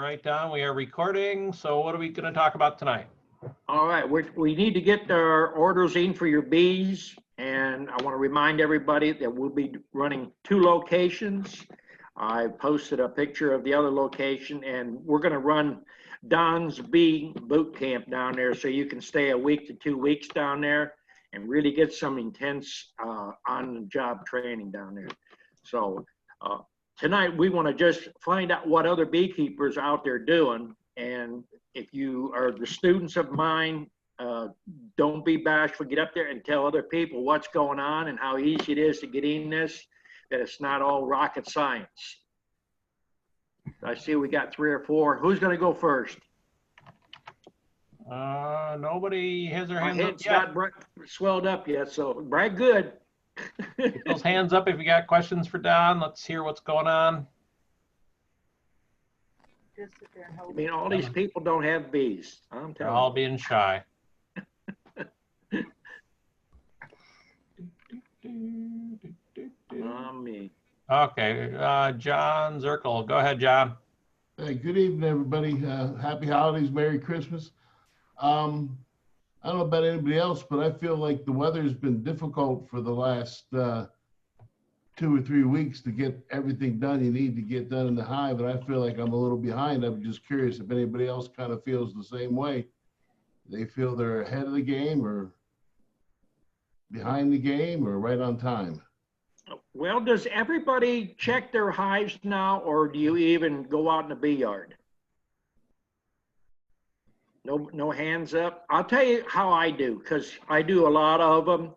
right, Don, we are recording. So what are we going to talk about tonight? All right, we need to get our orders in for your bees. And I want to remind everybody that we'll be running 2 locations. I posted a picture of the other location, and we're going to run Don's Bee Boot Camp down there, so you can stay a week to 2 weeks down there and really get some intense on-the-job training down there. So tonight we want to just find out what other beekeepers are out there doing. And if you are the students of mine, don't be bashful. Get up there and tell other people what's going on and how easy it is to get in this, that it's not all rocket science. I see we got 3 or 4. Who's going to go first? Nobody has their My hands up head's yet. not swelled up yet, so Brad, good. Get those hands up if you got questions for Don. Let's hear what's going on. Just sit there and I hold mean, all these people don't have bees. I'm They're telling all you. being shy. Me. Okay, John Zirkle. Go ahead, John. Hey, good evening, everybody. Happy holidays, Merry Christmas. I don't know about anybody else, but I feel like the weather's been difficult for the last 2 or 3 weeks to get everything done you need to get done in the hive, and I feel like I'm a little behind. I'm just curious if anybody else kind of feels the same way. They feel they're ahead of the game or behind the game or right on time. Well, does everybody check their hives now, or do you even go out in the bee yard? No hands up. I'll tell you how I do, because I do a lot of them.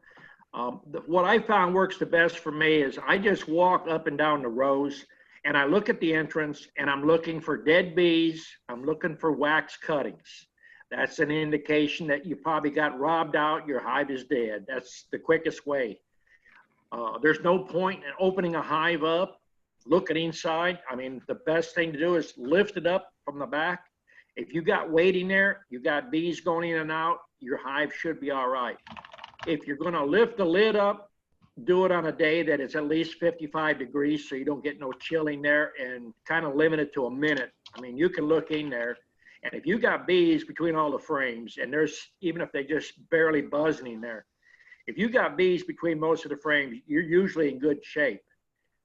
What I found works the best for me is I just walk up and down the rows, and I look at the entrance, and I'm looking for dead bees. I'm looking for wax cuttings. That's an indication that you probably got robbed out. Your hive is dead. That's the quickest way. There's no point in opening a hive up, looking inside. I mean, the best thing to do is lift it up from the back. If you got weight in there, you got bees going in and out, your hive should be all right. If you're going to lift the lid up, do it on a day that it's at least 55 degrees so you don't get no chilling there, and kind of limit it to a minute. I mean, you can look in there, and if you got bees between all the frames, and there's, even if they just barely buzzing in there, if you got bees between most of the frames, you're usually in good shape.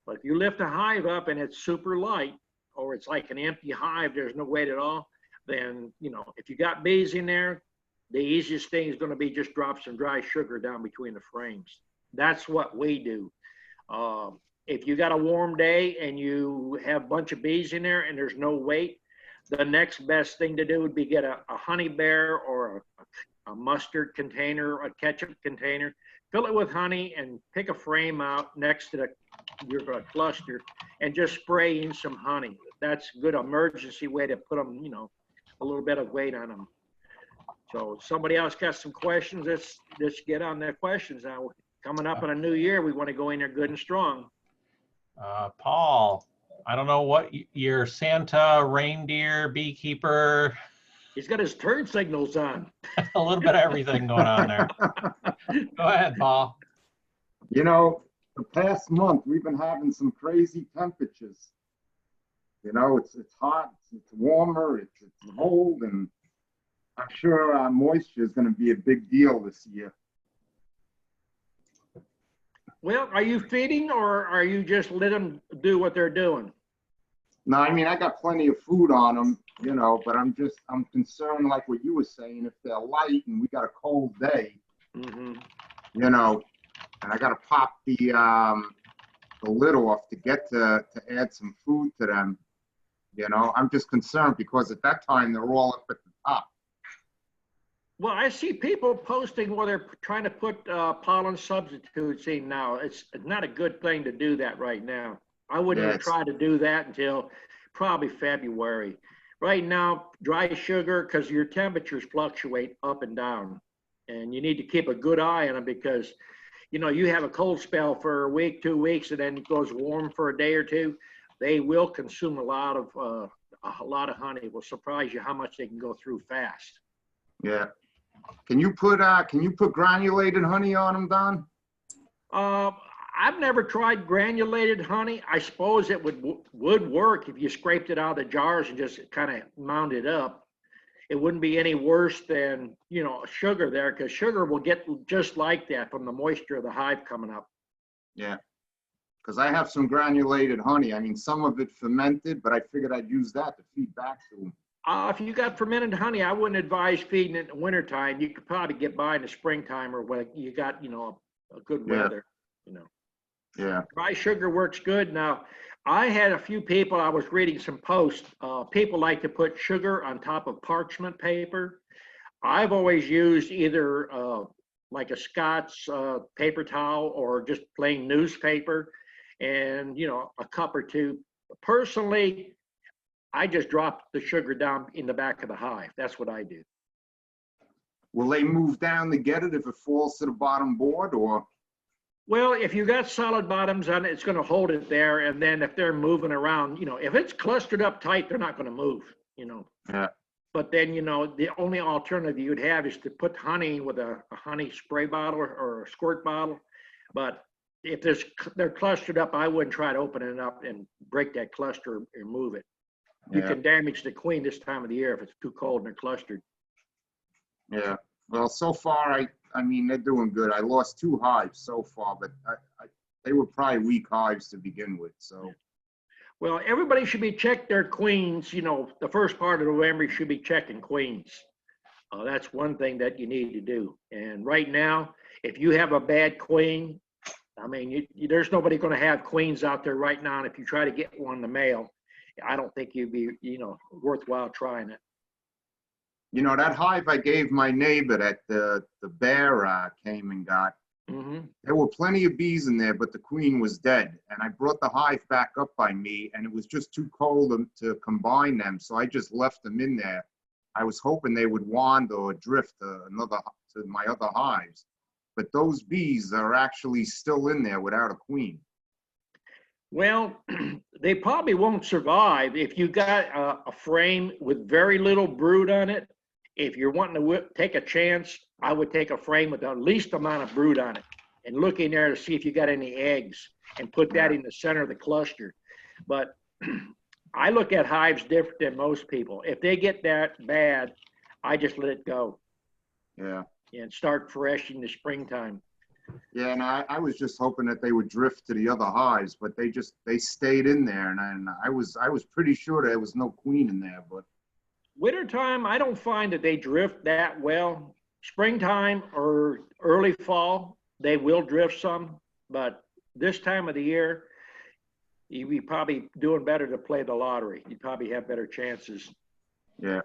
But if you lift a hive up and it's super light, or it's like an empty hive, there's no weight at all, then, you know, if you got bees in there, the easiest thing is going to be just drop some dry sugar down between the frames. That's what we do. If you got a warm day and you have a bunch of bees in there and there's no weight, the next best thing to do would be get a honey bear or a mustard container, a ketchup container, fill it with honey and pick a frame out next to your cluster and just spray in some honey. That's a good emergency way to put them, you know, a little bit of weight on them. So somebody else got some questions, let's get on their questions now. Coming up in a new year, we want to go in there good and strong. Paul, I don't know what your Santa, reindeer, beekeeper. He's got his turn signals on. A little bit of everything going on there. Go ahead, Paul. You know, the past month, we've been having some crazy temperatures. You know, it's hot, it's warmer, it's cold, and I'm sure moisture is going to be a big deal this year. Well, are you feeding, or are you just let them do what they're doing? No, I mean, I got plenty of food on them, you know, but I'm concerned, like what you were saying, if they're light and we got a cold day, you know, and I got to pop the lid off to get to add some food to them. You know, I'm just concerned because at that time they're all up at the top. Well, I see people posting where they're trying to put pollen substitutes in now. It's not a good thing to do that right now. I wouldn't even try to do that until probably February. Right now, dry sugar, because your temperatures fluctuate up and down, and you need to keep a good eye on them because, you know, you have a cold spell for a week, 2 weeks, and then it goes warm for a day or two. They will consume a lot of honey. It will surprise you how much they can go through fast. Yeah. Can you put granulated honey on them, Don? I've never tried granulated honey. I suppose it would work if you scraped it out of the jars and just kind of mound it up. It wouldn't be any worse than, you know, sugar there, because sugar will get just like that from the moisture of the hive coming up. Yeah. Because I have some granulated honey. I mean, some of it fermented, but I figured I'd use that to feed back to them. If you got fermented honey, I wouldn't advise feeding it in the wintertime. You could probably get by in the springtime or when you got, you know, a good weather, you know. Yeah. Dry sugar works good. Now, I had a few people, I was reading some posts, people like to put sugar on top of parchment paper. I've always used either like a Scott's paper towel or just plain newspaper and, you know, a cup or two. Personally, I just drop the sugar down in the back of the hive. That's what I do. Will they move down to get it if it falls to the bottom board, or? Well, if you got solid bottoms on it, it's going to hold it there. And then if they're moving around, you know, if it's clustered up tight, they're not going to move, you know. Yeah. But then, you know, the only alternative you'd have is to put honey with a honey spray bottle or a squirt bottle. But if they're clustered up, I wouldn't try to open it up and break that cluster or move it. You can damage the queen this time of the year if it's too cold and they're clustered. Yeah. Well, so far, I mean, they're doing good. I lost 2 hives so far, but they were probably weak hives to begin with. So. Well, everybody should be check their queens. You know, the first part of November, you should be checking queens. That's one thing that you need to do. And right now, if you have a bad queen, I mean, there's nobody going to have queens out there right now. And if you try to get one in the mail, I don't think you'd be, you know, worthwhile trying it. You know, that hive I gave my neighbor that the bear came and got, there were plenty of bees in there, but the queen was dead. And I brought the hive back up by me, and it was just too cold to combine them. So I just left them in there. I was hoping they would wander or drift to my other hives. But those bees are actually still in there without a queen. Well, they probably won't survive. If you got a frame with very little brood on it, if you're wanting to take a chance, I would take a frame with the least amount of brood on it and look in there to see if you got any eggs and put that in the center of the cluster. But I look at hives different than most people. If they get that bad, I just let it go. Yeah. And start fresh in the springtime. Yeah, and I was just hoping that they would drift to the other hives, but they stayed in there, and I was pretty sure there was no queen in there. But wintertime, I don't find that they drift that well. Springtime or early fall, they will drift some, but this time of the year, you'd be probably doing better to play the lottery. You'd probably have better chances. Yeah.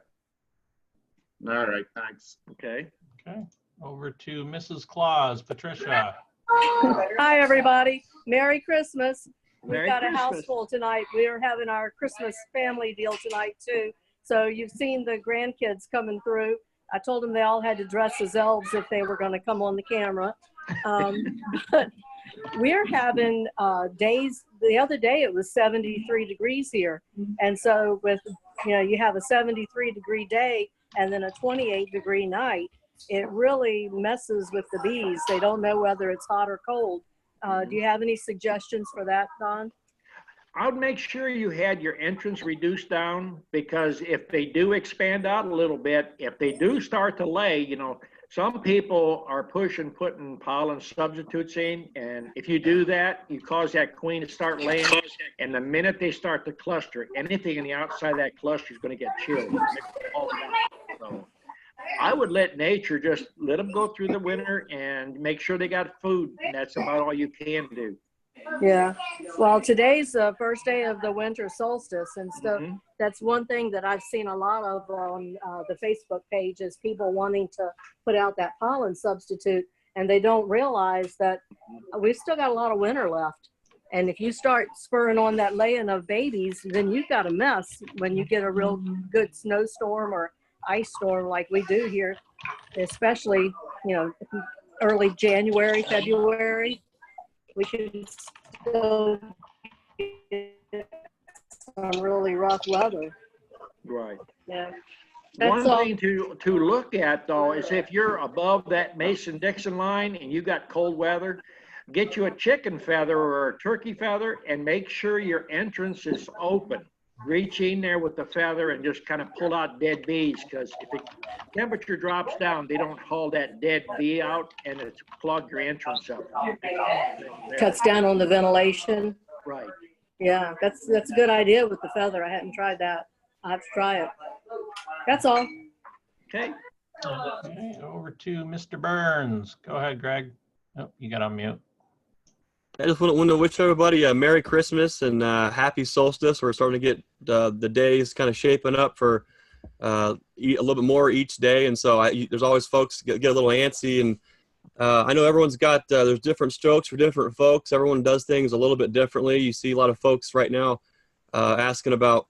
All right, thanks. Okay. Okay. Over to Mrs. Claus, Patricia. Hi, everybody. Merry Christmas. Merry We've got Christmas. a house full tonight. We are having our Christmas family deal tonight, too. So you've seen the grandkids coming through. I told them they all had to dress as elves if they were going to come on the camera. But we're having days. The other day, it was 73 degrees here. And so with, you know, you have a 73-degree day and then a 28-degree night. It really messes with the bees. They don't know whether it's hot or cold. Do you have any suggestions for that, Don? I would make sure you had your entrance reduced down, because if they do expand out a little bit, if they do start to lay, you know, some people are putting pollen substitutes in. And if you do that, you cause that queen to start laying. And the minute they start to cluster, anything in the outside of that cluster is going to get chilled. So I would let nature just let them go through the winter and make sure they got food. And that's about all you can do. Yeah. Well, today's the first day of the winter solstice. And so that's one thing that I've seen a lot of on the Facebook page is people wanting to put out that pollen substitute. And they don't realize that we've still got a lot of winter left. And if you start spurring on that laying of babies, then you've got a mess when you get a real good snowstorm or ice storm like we do here, especially, you know, early January, February. We can still get some really rough weather. Right. Yeah. One thing to look at, though, is if you're above that Mason-Dixon line and you got cold weather, Get you a chicken feather or a turkey feather and make sure your entrance is open. Reach in there with the feather and just kind of pull out dead bees, because if the temperature drops down, they don't haul that dead bee out and it's clog your entrance up. Cuts down on the ventilation. Right. Yeah, that's a good idea with the feather. I hadn't tried that. I'll have to try it. That's all. Okay. Okay, over to Mr. Burns. Go ahead, Greg. Oh, you got on mute. I just want to wish everybody a Merry Christmas and Happy Solstice. We're starting to get the days kind of shaping up for a little bit more each day, and so there's always folks get a little antsy, and I know everyone's got there's different strokes for different folks. Everyone does things a little bit differently. You see a lot of folks right now asking about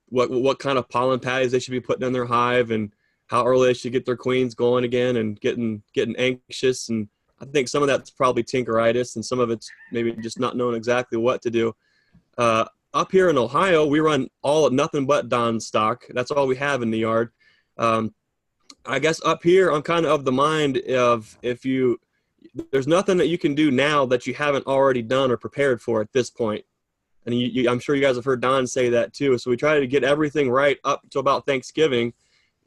what kind of pollen patties they should be putting in their hive and how early they should get their queens going again, and getting anxious. And I think some of that's probably tinkeritis, and some of it's maybe just not knowing exactly what to do. Up here in Ohio, we run nothing but Dawn stock. That's all we have in the yard. I guess up here, I'm kind of the mind of there's nothing that you can do now that you haven't already done or prepared for at this point. And I'm sure you guys have heard Don say that too. So we try to get everything right up to about Thanksgiving,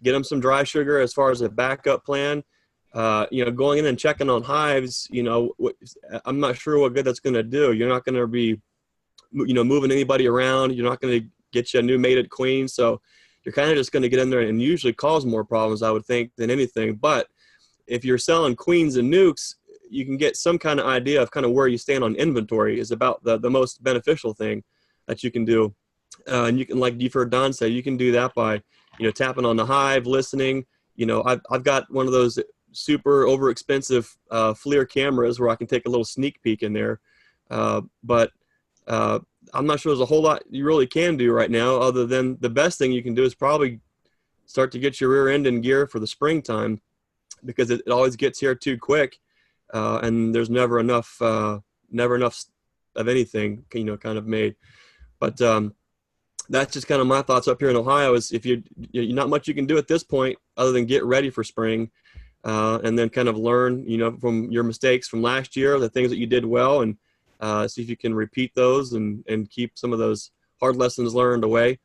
get them some dry sugar as far as a backup plan. Going in and checking on hives, I'm not sure what good that's going to do. You're not going to be, moving anybody around. You're not going to get you a new mated queen. So you're kind of just going to get in there and usually cause more problems, I would think, than anything. But if you're selling queens and nukes, you can get some kind of idea of kind of where you stand on inventory is about the most beneficial thing that you can do. And you can, like you've heard Don say, you can do that by, tapping on the hive, listening. I've got one of those super over expensive FLIR cameras where I can take a little sneak peek in there. But I'm not sure there's a whole lot you really can do right now, other than the best thing you can do is probably start to get your rear end in gear for the springtime, because it always gets here too quick. And there's never enough of anything, kind of made. But that's just kind of my thoughts up here in Ohio is if you're not much you can do at this point other than get ready for spring. And then kind of learn, from your mistakes from last year, the things that you did well, and see if you can repeat those and keep some of those hard lessons learned away.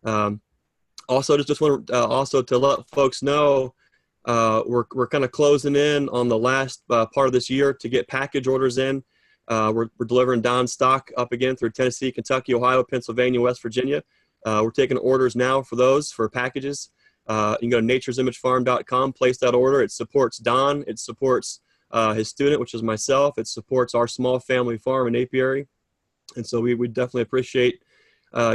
Also, just want also to let folks know, we're kind of closing in on the last part of this year to get package orders in. We're delivering Dawn stock up again through Tennessee, Kentucky, Ohio, Pennsylvania, West Virginia. We're taking orders now for packages. You can go to naturesimagefarm.com, place that order. It supports Don. It supports his student, which is myself. It supports our small family farm and apiary. And so we definitely appreciate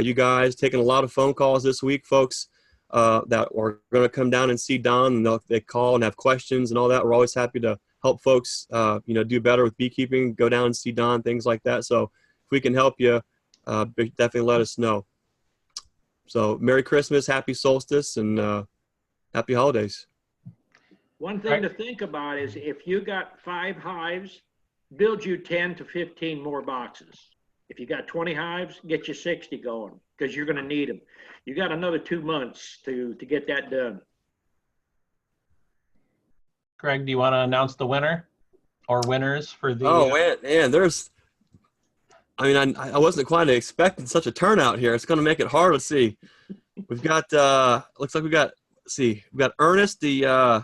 you guys taking a lot of phone calls this week, folks, that are going to come down and see Don, and they call and have questions and all that. We're always happy to help folks, do better with beekeeping, go down and see Don, things like that. So if we can help you, definitely let us know. So Merry Christmas, Happy Solstice, and Happy Holidays. One thing to think about is if you got 5 hives, build you 10 to 15 more boxes. If you got 20 hives, get you 60 going, because you're going to need them. You got another 2 months to get that done. Greg, do you want to announce the winner or winners for the? Oh man, I wasn't quite expecting such a turnout here. It's going to make it hard to see. We've got, looks like we've got Ernest, the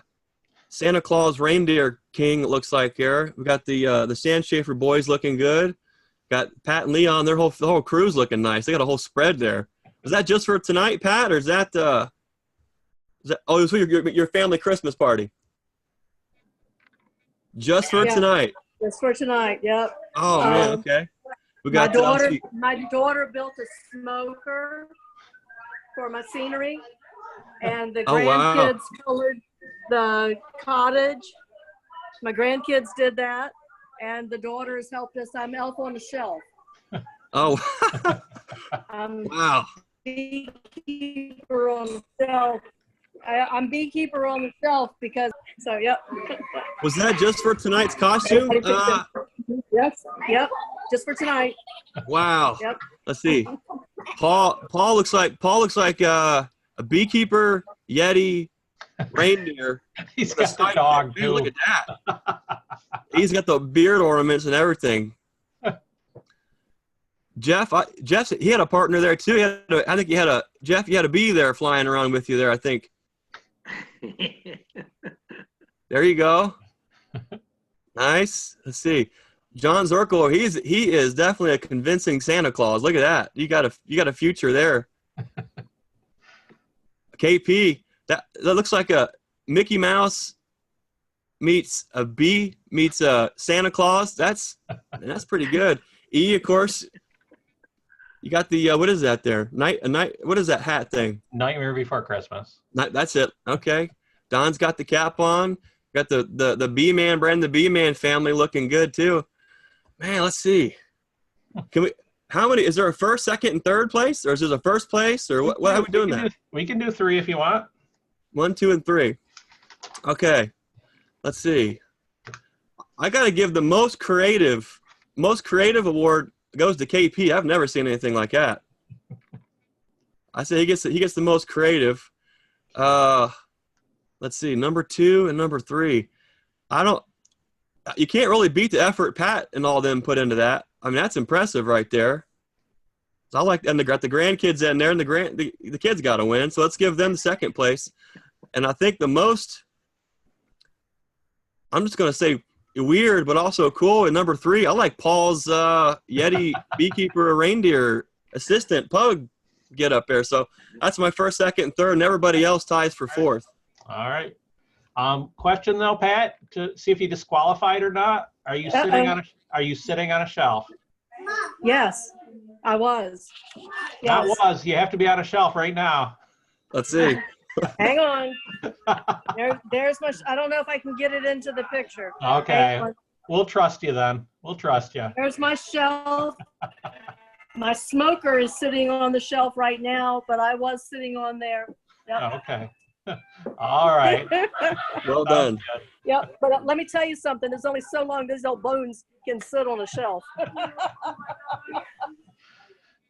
Santa Claus Reindeer King, it looks like here. We've got the Sand Schaefer boys looking good. Got Pat and Leon, the whole crew's looking nice. They got a whole spread there. Is that just for tonight, Pat, or is that oh, it was for your family Christmas party? Just for tonight. Just for tonight, yep. Oh, man, okay. We got my daughter built a smoker for my scenery, and the grandkids colored the cottage. My grandkids did that, and the daughters helped us. I'm elf on the shelf. Oh, wow. Beekeeper on the shelf. I'm beekeeper on the shelf because, so, yep. Was that just for tonight's costume? Yep, just for tonight. Wow. Yep. Let's see. Paul looks like a beekeeper, Yeti, reindeer. He's got a dog, too. Look at that. He's got the beard ornaments and everything. Jeff, he had a partner there too. I think Jeff, you had a bee there flying around with you there, I think. There you go. Nice. Let's see. John Zirkle, he is definitely a convincing Santa Claus. Look at that. You got a future there. KP, that looks like a Mickey Mouse meets a bee meets a Santa Claus. That's pretty good. E, of course. You got the what is that there? What is that hat thing? Nightmare Before Christmas. That's it. Okay. Don's got the cap on. Got the B-Man brand, the B-Man family looking good too. Man, let's see. How many is there a first, second, and third place? Or is there a first place? Or what are we doing that? We can do 3 if you want. 1, 2, and 3. Okay. Let's see. I gotta give the most creative award goes to KP. I've never seen anything like that. I say he gets the most creative. Let's see, number 2 and number 3. You can't really beat the effort Pat and all them put into that. I mean, that's impressive right there. So I like, and they got the grandkids in there, and the kids got to win. So let's give them the second place. And I think the most, I'm just going to say weird, but also cool. And number 3, I like Paul's Yeti beekeeper reindeer assistant pug get up there. So that's my first, second, and third, and everybody else ties for 4th. All right. Question though, Pat, to see if you disqualified or not. Are you sitting on a shelf? Yes, I was. Not Yes. was. You have to be on a shelf right now. Let's see. Hang on. There's my. I don't know if I can get it into the picture. Okay. Hang on. We'll trust you then. We'll trust you. There's my shelf. My smoker is sitting on the shelf right now, but I was sitting on there. Yep. Okay. All right. Well done. Yep. But let me tell you something. There's only so long these old bones can sit on a shelf.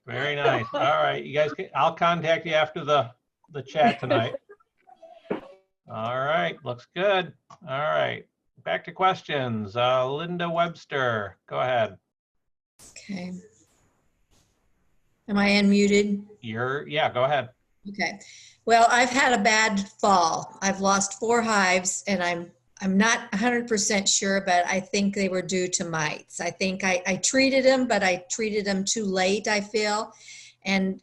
Very nice. All right. You guys, I'll contact you after the chat tonight. All right. Looks good. All right. Back to questions. Linda Webster, go ahead. Okay. Am I unmuted? Yeah, go ahead. Okay. Well, I've had a bad fall. I've lost 4 hives, and I'm not 100% sure, but I think they were due to mites. I think I treated them, but I treated them too late, I feel. And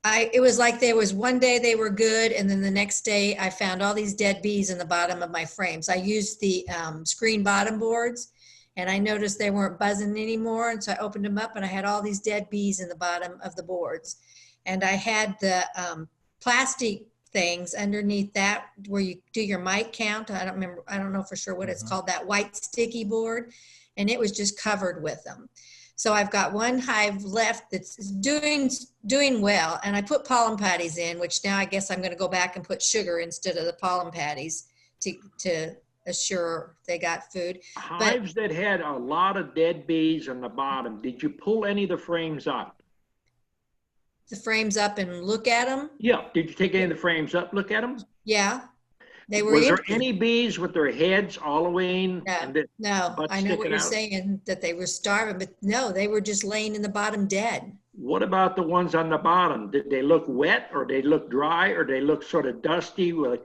it was like there was one day they were good, and then the next day I found all these dead bees in the bottom of my frames. I used the screen bottom boards, and I noticed they weren't buzzing anymore, and so I opened them up, and I had all these dead bees in the bottom of the boards. And I had the plastic things underneath that where you do your mite count. I don't know for sure what it's called, that white sticky board, and it was just covered with them. So I've got 1 hive left that's doing well, and I put pollen patties in, which now I guess I'm going to go back and put sugar instead of the pollen patties to assure they got food. Hives that had a lot of dead bees on the bottom, did you pull any of the frames up? The frames up and look at them? Yeah. Did you take any of the frames up, look at them? Yeah. They were Was there empty. any bees with their heads all the way in? No, butts I know what sticking you're out? saying, that they were starving, but no, they were just laying in the bottom dead. What about the ones on the bottom? Did they look wet, or they look dry, or they look sort of dusty with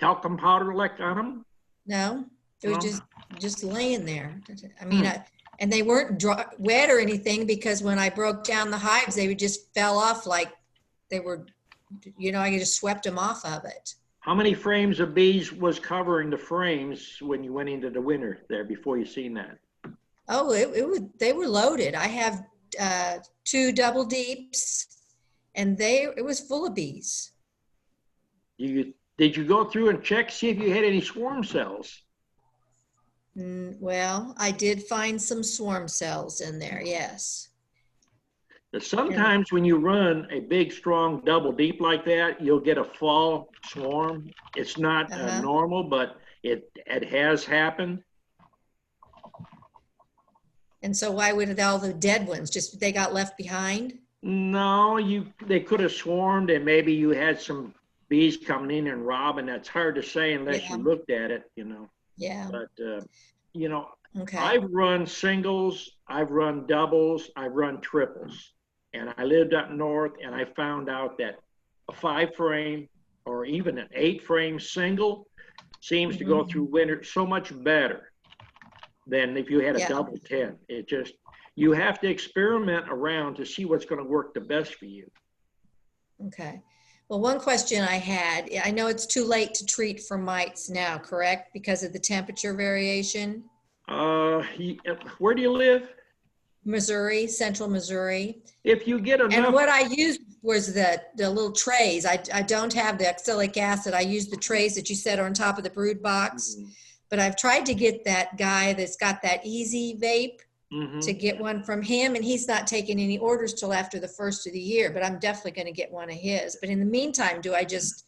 talcum powder like on them? No, it was No. just laying there. I mean, and they weren't wet or anything, because when I broke down the hives, they would just fell off like they were, I just swept them off of it. How many frames of bees was covering the frames when you went into the winter there before you seen that? Oh, they were loaded. I have 2 double deeps, and it was full of bees. Did you go through and check, see if you had any swarm cells? Well, I did find some swarm cells in there, yes. Sometimes when you run a big, strong double deep like that, you'll get a fall swarm. It's not normal, but it has happened. And so why would all the dead ones, just they got left behind? No, they could have swarmed, and maybe you had some bees coming in and robbing. That's hard to say unless you looked at it, Yeah. But, Okay. I've run singles, I've run doubles, I've run triples. And I lived up north and I found out that a 5-frame or even an 8-frame single seems to go through winter so much better than if you had a Yeah. double 10. It just, you have to experiment around to see what's going to work the best for you. Okay. Well, one question I had, I know it's too late to treat for mites now, correct? Because of the temperature variation? Where do you live? Missouri, central Missouri. If you get enough. And what I used was the little trays. I don't have the oxalic acid. I used the trays that you said are on top of the brood box. But I've tried to get that guy that's got that easy vape to get one from him, and he's not taking any orders till after the first of the year, but I'm definitely going to get one of his. But in the meantime, do I just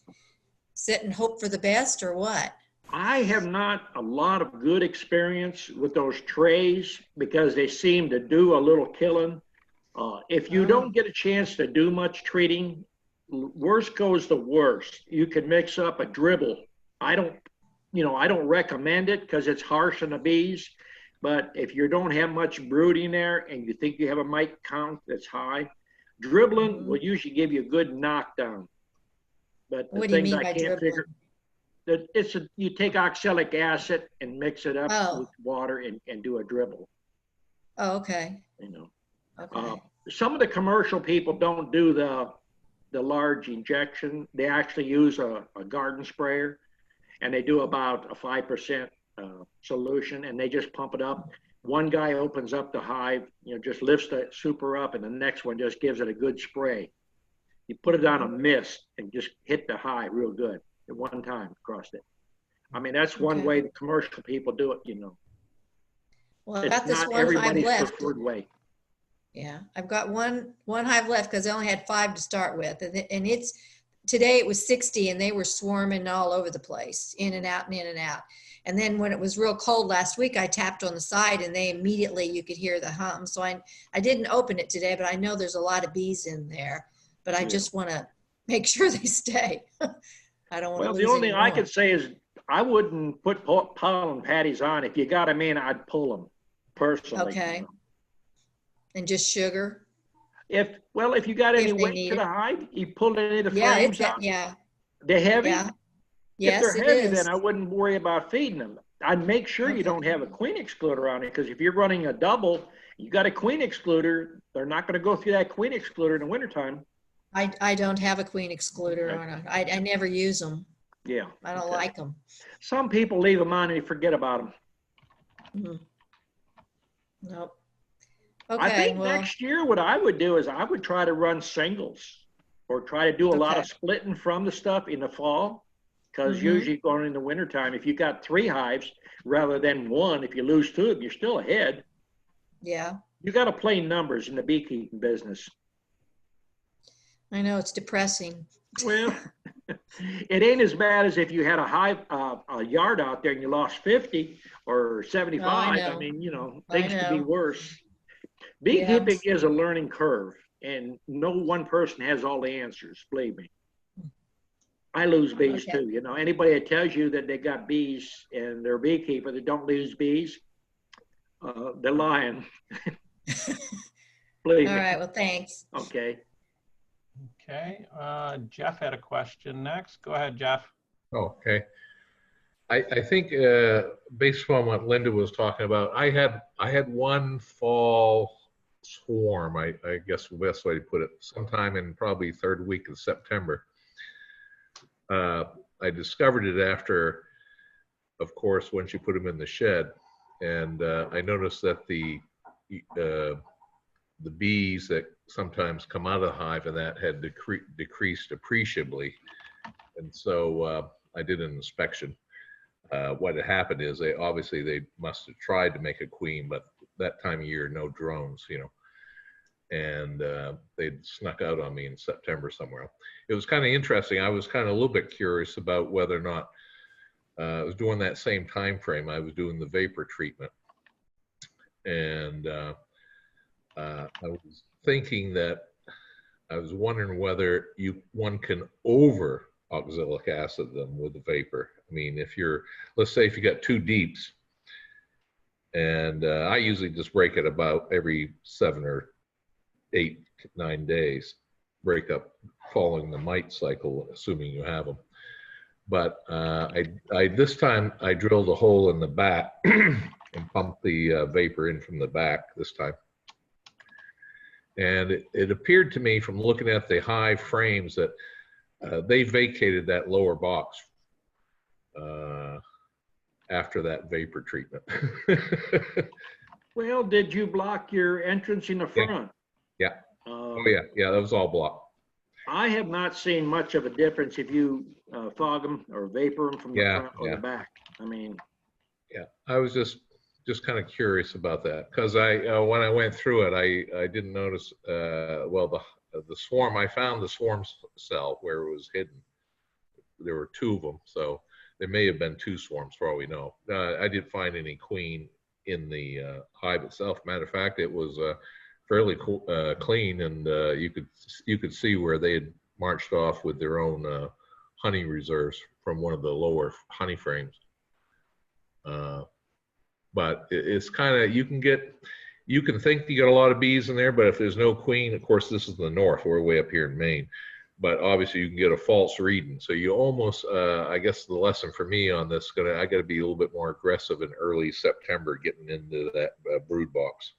sit and hope for the best or what? I have not a lot of good experience with those trays because they seem to do a little killing. If you don't get a chance to do much treating, worst goes to worst. You can mix up a dribble. I don't recommend it because it's harsh on the bees. But if you don't have much brooding there and you think you have a mite count that's high, dribbling will usually give you a good knockdown. But the What do you things mean I by can't dribbling? figure, that you take oxalic acid and mix it up with water and do a dribble. Oh, okay. You know, Okay. some of the commercial people don't do the large injection. They actually use a garden sprayer, and they do about a 5% solution, and they just pump it up. One guy opens up the hive, just lifts the super up, and the next one just gives it a good spray. You put it on a mist and just hit the hive real good at one time across it. I mean, that's one way the commercial people do it, Well, I've It's got this not one hive everybody's left. preferred way. Yeah, I've got one hive left because I only had 5 to start with, and today it was 60, and they were swarming all over the place, in and out and in and out. And then when it was real cold last week, I tapped on the side, and they immediately, you could hear the hum. So I didn't open it today, but I know there's a lot of bees in there. But I just want to make sure they stay. I don't want to lose Well, the only thing I any could more. say is I wouldn't put pollen patties on. If you got them in, I'd pull them personally. Okay. And just sugar? If you got any If they weight need to the it. hive, you pull any of the Yeah, frames out. yeah, They're heavy. yeah. If Yes, they're it heavy, is. then I wouldn't worry about feeding them. I'd make sure you Okay. don't have a queen excluder on it, because if you're running a double, you got a queen excluder, they're not going to go through that queen excluder in the wintertime. I don't have a queen excluder on it. I never use them. Yeah. I don't okay. like them. Some people leave them on and they forget about them. Nope. I Okay, think well, next year what I would do is I would try to run singles or try to do a lot of Okay. splitting from the stuff in the fall. Because usually going in the wintertime, if you got 3 hives rather than 1, if you lose 2 of them, you're still ahead. yeah, You got to play numbers in the beekeeping business. I know it's depressing. Well, it ain't as bad as if you had a hive, a yard out there and you lost 50 or 75. know. I mean, I things could be know. worse. Beekeeping is a learning curve, and no one person has all the answers, believe me. I lose bees too. Anybody that tells you that they got bees and they're a beekeeper that don't lose bees, they're lying. Believe All me. right, well, thanks. Okay. Okay, Jeff had a question next. Go ahead, Jeff. Okay. I think based upon what Linda was talking about, I had one fall swarm, I guess the best way to put it, sometime in probably 3rd week of September. I discovered it after, of course, when she put them in the shed, and I noticed that the bees that sometimes come out of the hive and that had decreased appreciably, and so I did an inspection. What had happened is they must have tried to make a queen, but that time of year, no drones, and they'd snuck out on me in September somewhere. It was kind of interesting. I was kind of a little bit curious about whether or not I was doing that same time frame. I was doing the vapor treatment, and I was thinking that I was wondering whether one can over oxalic acid them with the vapor. I mean, let's say if you got 2 deeps And I usually just break it about every 7 or 8, 9 days, break up following the mite cycle, assuming you have them. But this time I drilled a hole in the back and pumped the vapor in from the back this time. And it appeared to me from looking at the hive frames that they vacated that lower box after that vapor treatment. Well, did you block your entrance in the front? Yeah. Oh yeah, that was all blocked. I have not seen much of a difference if you fog them or vapor them from the front or the back. I mean, yeah, I was just kind of curious about that because when I went through it, I didn't notice. Well, the swarm, I found the swarm cell where it was hidden. There were 2 of them, so there may have been 2 swarms for all we know. I didn't find any queen in the hive itself. Matter of fact, it was fairly clean, and you could see where they had marched off with their own honey reserves from one of the lower honey frames. But it's kind of, you can think you got a lot of bees in there, but if there's no queen, of course this is the north, we're way up here in Maine, but obviously you can get a false reading. So you almost, I guess the lesson for me on this, I got to be a little bit more aggressive in early September getting into that brood box.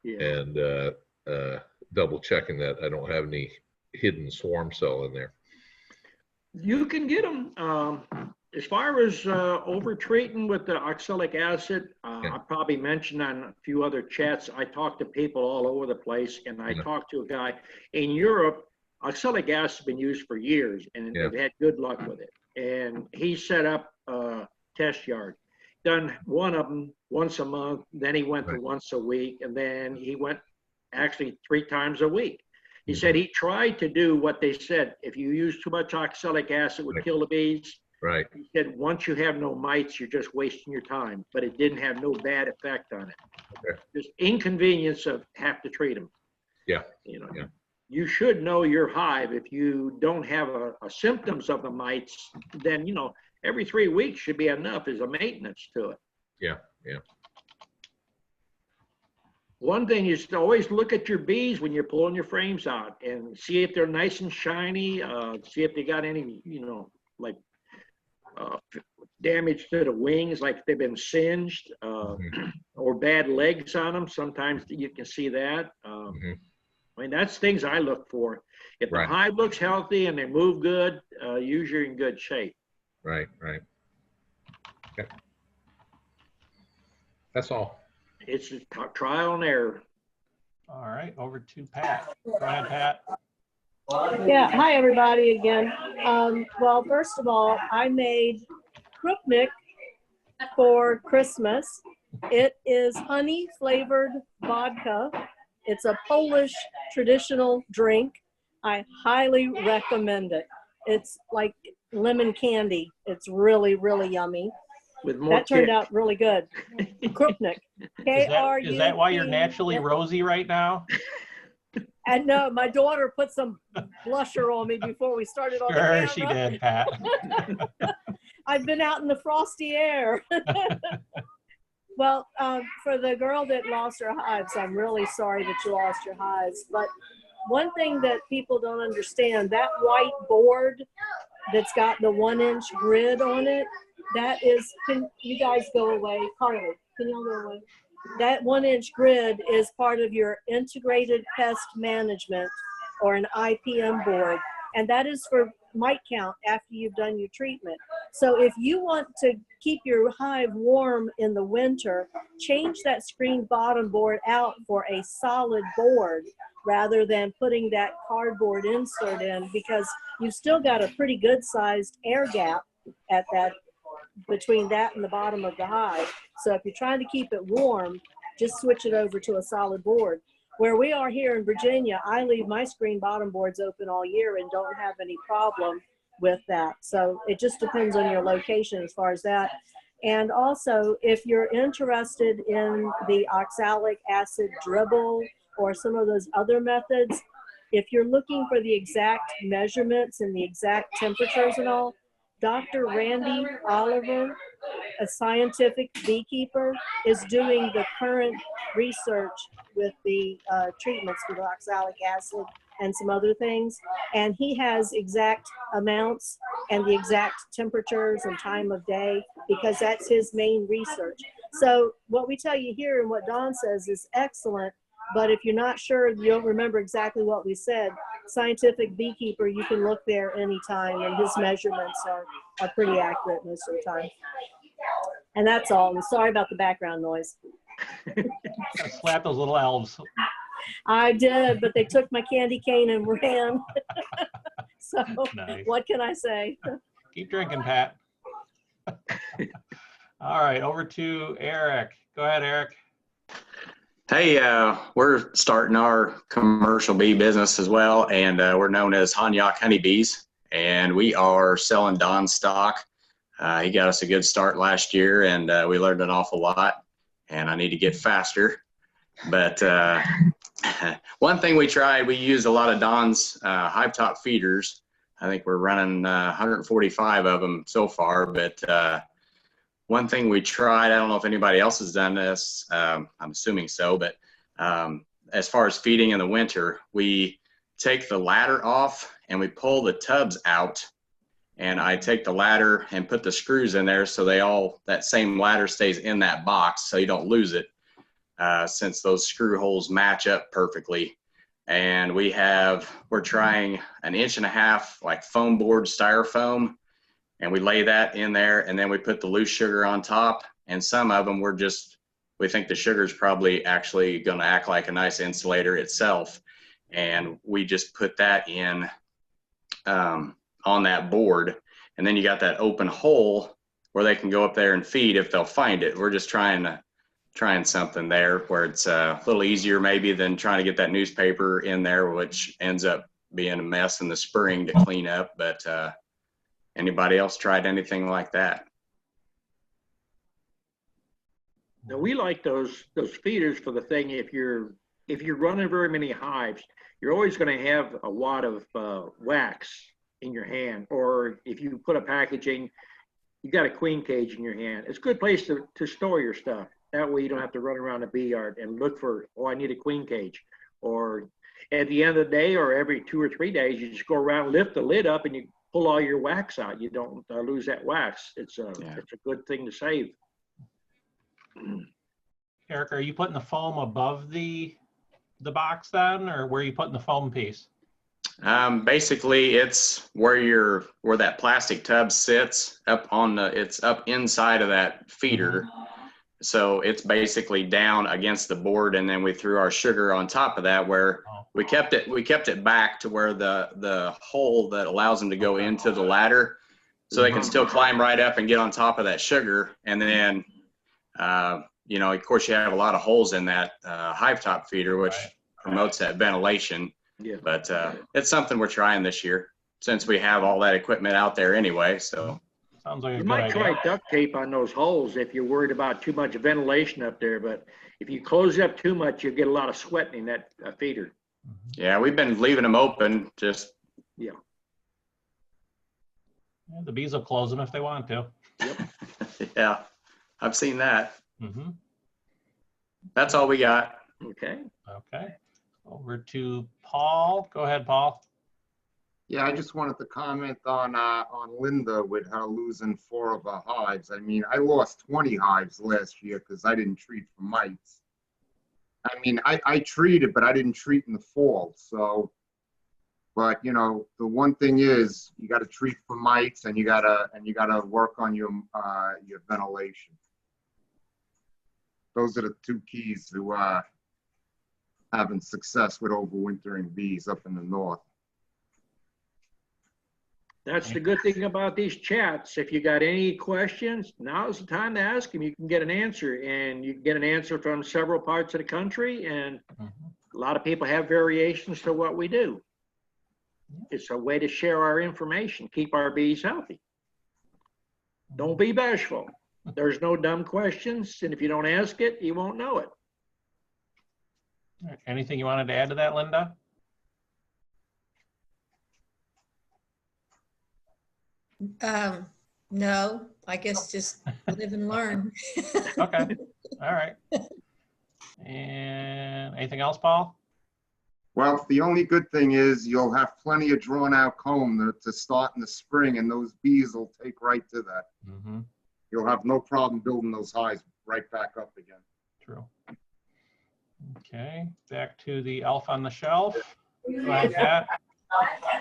Yeah. And double checking that I don't have any hidden swarm cell in there. You can get them. As far as over treating with the oxalic acid, I probably mentioned on a few other chats, I talked to people all over the place, and I talked to a guy in Europe. Oxalic acid has been used for years, and they've had good luck with it. And he set up a test yard, done one of them once a month, then he went to once a week, and then he went actually 3 times a week. He said he tried to do what they said. If you use too much oxalic acid, it would kill the bees. Right. He said, once you have no mites, you're just wasting your time, but it didn't have no bad effect on it. Okay. Just inconvenience of have to treat them. Yeah. You know, you should know your hive. If you don't have a symptoms of the mites, then, you know, every 3 weeks should be enough as a maintenance to it. Yeah. Yeah. One thing is to always look at your bees when you're pulling your frames out and see if they're nice and shiny, see if they got any, you know, like damage to the wings, like they've been singed, or bad legs on them. Sometimes you can see that. I mean, that's things I look for. If the hive looks healthy and they move good, usually you're in good shape. Right, right. Okay. That's all. It's a trial and error. All right, over to Pat. Go ahead, Pat. Yeah, hi everybody again. Well, first of all, I made Krupnik for Christmas. It is honey flavored vodka. It's a Polish traditional drink. I highly recommend it. It's like lemon candy. It's really, really yummy. With more that turned out really good. Krupnik. Is that why you're naturally rosy right now? And no, my daughter put some blusher on me before we started on the camera. Sure, she did, Pat. I've been out in the frosty air. Well, for the girl that lost her hives, I'm really sorry that you lost your hives. But one thing that people don't understand, that white board that's got the 1-inch grid on it, that is, can you guys go away? Carly, can y'all go away? That 1-inch grid is part of your integrated pest management, or an IPM board. And that is for mite count after you've done your treatment. So if you want to keep your hive warm in the winter, change that screen bottom board out for a solid board rather than putting that cardboard insert in, because you've still got a pretty good sized air gap at that, between that and the bottom of the hive. So if you're trying to keep it warm, just switch it over to a solid board. Where we are here in Virginia, I leave my screen bottom boards open all year and don't have any problem with that. So it just depends on your location as far as that. And also, if you're interested in the oxalic acid dribble or some of those other methods, if you're looking for the exact measurements and the exact temperatures and all, Dr. Randy Oliver, a scientific beekeeper, is doing the current research with the treatments for oxalic acid and some other things. And he has exact amounts and the exact temperatures and time of day, because that's his main research. So what we tell you here and what Don says is excellent, but if you're not sure, you don't remember exactly what we said, Scientific Beekeeper, you can look there anytime, and his measurements are pretty accurate most of the time. And that's all. I'm sorry about the background noise. Slap those little elves. I did, but they took my candy cane and ran. So Nice. what can I say? Keep drinking, Pat. All right, over to Eric. Go ahead, Eric. Hey, we're starting our commercial bee business as well, and we're known as Hanyak Honeybees, and we are selling Don stock. He got us a good start last year, and we learned an awful lot, and I need to get faster. But one thing we tried, we used a lot of Don's hive top feeders. I think we're running 145 of them so far, but one thing we tried, I don't know if anybody else has done this, I'm assuming so, but as far as feeding in the winter, we take the ladder off and we pull the tubs out, and I take the ladder and put the screws in there so that same ladder stays in that box so you don't lose it, since those screw holes match up perfectly. And we're trying 1.5 inch like foam board styrofoam, and we lay that in there, and then we put the loose sugar on top. And some of them we think the sugar is probably actually going to act like a nice insulator itself. And we just put that in on that board. And then you got that open hole where they can go up there and feed if they'll find it. We're just trying something there where it's a little easier maybe than trying to get that newspaper in there, which ends up being a mess in the spring to clean up. But anybody else tried anything like that? Now, we like those feeders for the thing. If you're running very many hives, you're always going to have a wad of wax in your hand, or if you put a packaging, you got a queen cage in your hand. It's a good place to store your stuff. That way you don't have to run around the bee yard and look for, oh, I need a queen cage. Or at the end of the day, or every 2 or 3 days, you just go around, lift the lid up, and you pull all your wax out. You don't lose that wax. It's a good thing to save. Eric, are you putting the foam above the box then, or where are you putting the foam piece? Basically, it's where that plastic tub sits it's up inside of that feeder. Mm-hmm. So it's basically down against the board, and then we threw our sugar on top of that, where we kept it back to where the hole that allows them to go into the ladder, so they can still climb right up and get on top of that sugar. And then, of course, you have a lot of holes in that hive top feeder, which promotes that ventilation. Yeah. But it's something we're trying this year, since we have all that equipment out there anyway. So sounds like a you good might idea. try duct tape on those holes if you're worried about too much ventilation up there. But if you close up too much, you get a lot of sweating in that feeder. Yeah, we've been leaving them open. Yeah, the bees will close them if they want to. Yep. Yeah, I've seen that. Mm-hmm. That's all we got. Okay. Over to Paul. Go ahead, Paul. Yeah, I just wanted to comment on Linda with her losing 4 of her hives. I mean, I lost 20 hives last year because I didn't treat for mites. I mean, I treated, but I didn't treat in the fall. So, but the one thing is you got to treat for mites, and you gotta work on your ventilation. Those are the 2 keys to having success with overwintering bees up in the north. That's the good thing about these chats. If you got any questions, now's the time to ask them. You can get an answer, and you can get an answer from several parts of the country, and a lot of people have variations to what we do. It's a way to share our information, keep our bees healthy. Don't be bashful. There's no dumb questions, and if you don't ask it, you won't know it. Anything you wanted to add to that, Linda? No, I guess just live and learn. Okay, all right. And anything else, Paul? Well, the only good thing is you'll have plenty of drawn out comb to start in the spring, and those bees will take right to that. Mm-hmm. You'll have no problem building those hives right back up again. True. Okay, back to the elf on the shelf. Go ahead, Pat.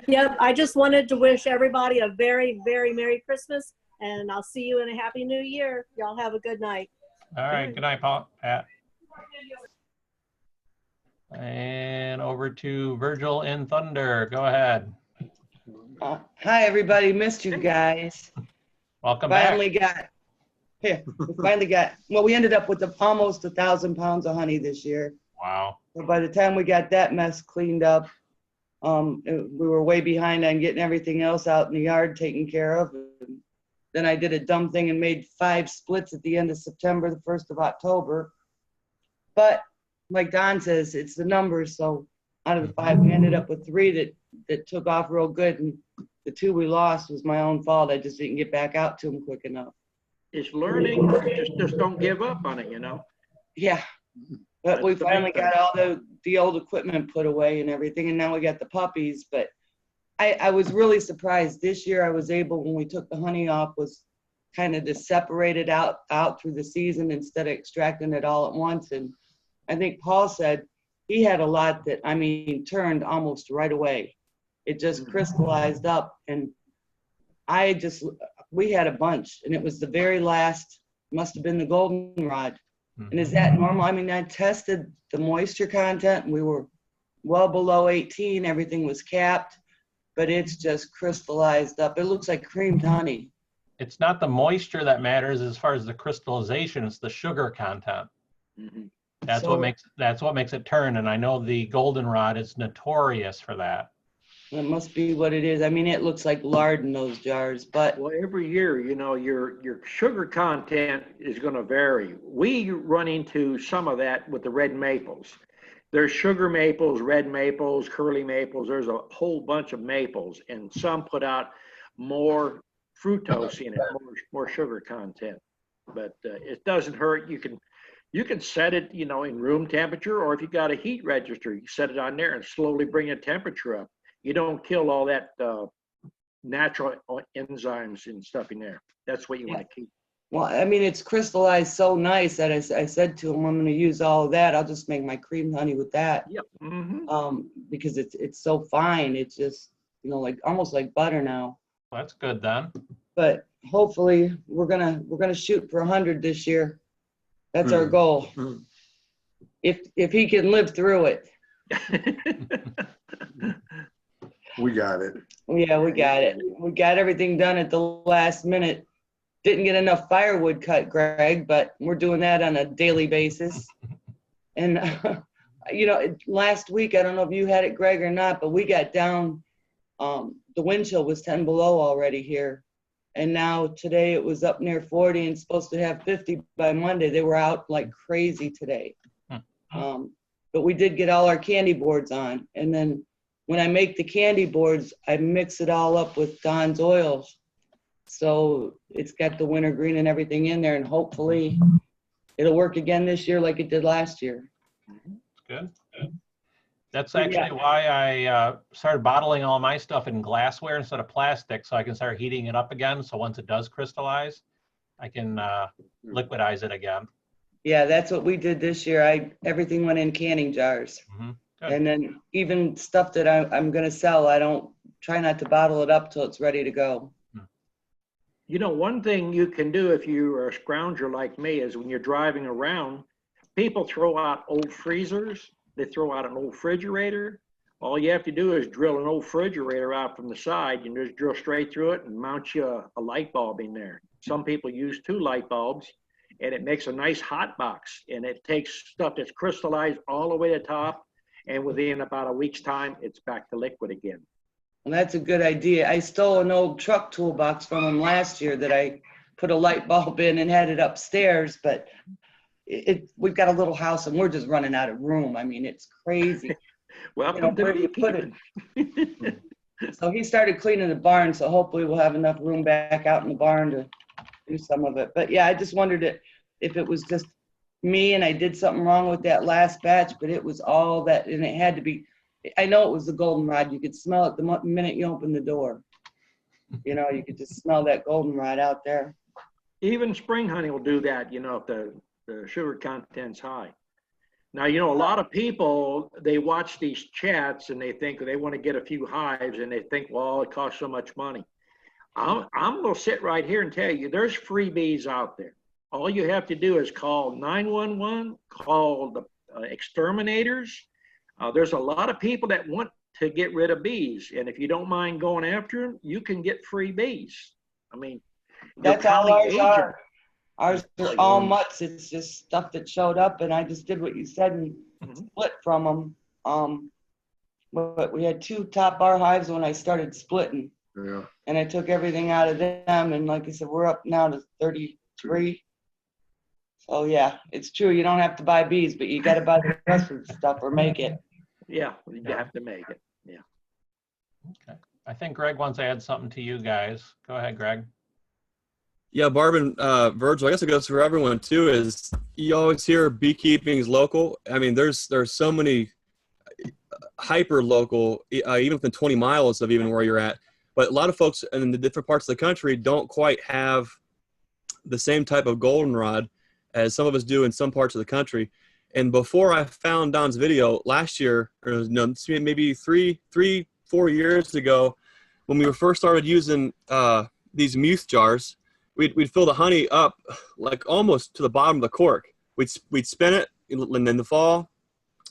Yep, I just wanted to wish everybody a very, very Merry Christmas, and I'll see you in a Happy New Year. Y'all have a good night. All right, good night, Paul, Pat. And over to Virgil in Thunder. Go ahead. Hi, everybody. Missed you guys. Welcome back. Well, we ended up with almost 1,000 pounds of honey this year. Wow. So by the time we got that mess cleaned up, we were way behind on getting everything else out in the yard taken care of. And then I did a dumb thing and made 5 splits at the end of September, the 1st of October. But like Don says, it's the numbers. So out of the 5, we ended up with 3 that took off real good. And the 2 we lost was my own fault. I just didn't get back out to them quick enough. It's learning. Just don't give up on it, you know? Yeah. But we finally got all the old equipment put away and everything, and now we got the puppies. But I was really surprised. This year I was able, when we took the honey off, was kind of to separate it out through the season instead of extracting it all at once. And I think Paul said he had a lot that, I mean, turned almost right away. It just crystallized up, and we had a bunch, and it was the very last, must have been the goldenrod. And is that normal? I mean, I tested the moisture content, and we were well below 18. Everything was capped, but it's just crystallized up. It looks like creamed honey. It's not the moisture that matters as far as the crystallization, it's the sugar content. Mm-hmm. That's what makes it turn. And I know the goldenrod is notorious for that. That must be what it is. I mean, it looks like lard in those jars, but well, every year, you know, your sugar content is going to vary. We run into some of that with the red maples. There's sugar maples, red maples, curly maples. There's a whole bunch of maples, and some put out more fructose in it, more sugar content. But it doesn't hurt. You can set it, you know, in room temperature, or if you got a heat register, you set it on there and slowly bring the temperature up. You don't kill all that natural enzymes and stuff in there. That's what you want to keep. well, I mean, it's crystallized so nice that I said to him, I'm going to use all of that. I'll just make my cream honey with that. Yep. Mm-hmm. Because it's so fine. It's just, you know, like almost like butter now. Well, that's good then. But hopefully we're gonna shoot for 100 this year. That's our goal. If he can live through it. We got it. Yeah, we got it. We got everything done at the last minute. Didn't get enough firewood cut, Greg, but we're doing that on a daily basis. And, you know, last week, I don't know if you had it, Greg, or not, but we got down, the wind chill was 10 below already here. And now today it was up near 40 and supposed to have 50 by Monday. They were out like crazy today. But we did get all our candy boards on. And then when I make the candy boards, I mix it all up with Don's oil. So it's got the wintergreen and everything in there, and hopefully it'll work again this year like it did last year. Good. That's actually why I started bottling all my stuff in glassware instead of plastic, so I can start heating it up again. So once it does crystallize, I can liquidize it again. Yeah, that's what we did this year. Everything went in canning jars. And then even stuff that I'm going to sell, I don't try not to bottle it up till it's ready to go. You know, one thing you can do if you're a scrounger like me is when you're driving around, people throw out old freezers. They throw out an old refrigerator. All you have to do is drill an old refrigerator out from the side. You just drill straight through it and mount you a light bulb in there. Some people use 2 light bulbs, and it makes a nice hot box. And it takes stuff that's crystallized all the way to the top, and within about a week's time, it's back to liquid again. Well, that's a good idea. I stole an old truck toolbox from him last year that I put a light bulb in and had it upstairs, but we've got a little house and we're just running out of room. I mean, it's crazy. Welcome to where do you put it? So he started cleaning the barn, so hopefully we'll have enough room back out in the barn to do some of it. But yeah, I just wondered if it was just me and I did something wrong with that last batch, but it was all that, and it had to be, I know it was the goldenrod. You could smell it the minute you opened the door. You know, you could just smell that goldenrod out there. Even spring honey will do that, you know, if the sugar content's high. Now, you know, a lot of people, they watch these chats and they think they want to get a few hives and they think, well, it costs so much money. I'm going to sit right here and tell you, there's freebies out there. All you have to do is call 911, call the exterminators. There's a lot of people that want to get rid of bees. And if you don't mind going after them, you can get free bees. I mean, that's all ours are. Ours are all mutts. It's just stuff that showed up, and I just did what you said and split from them. But we had 2 top bar hives when I started splitting. Yeah. And I took everything out of them, and like I said, we're up now to 33. So yeah, it's true. You don't have to buy bees, but you got to buy the rest of the stuff or make it. Yeah, you have to make it. Yeah. Okay. I think Greg wants to add something to you guys. Go ahead, Greg. Yeah, Barb and Virgil, I guess it goes for everyone too, is you always hear beekeeping is local. I mean, there's so many hyper local, even within 20 miles of even where you're at. But a lot of folks in the different parts of the country don't quite have the same type of goldenrod as some of us do in some parts of the country. And before I found Don's video last year, or no, maybe 4 years ago, when we first started using these muth jars, we'd fill the honey up like almost to the bottom of the cork. We'd spin it in the fall.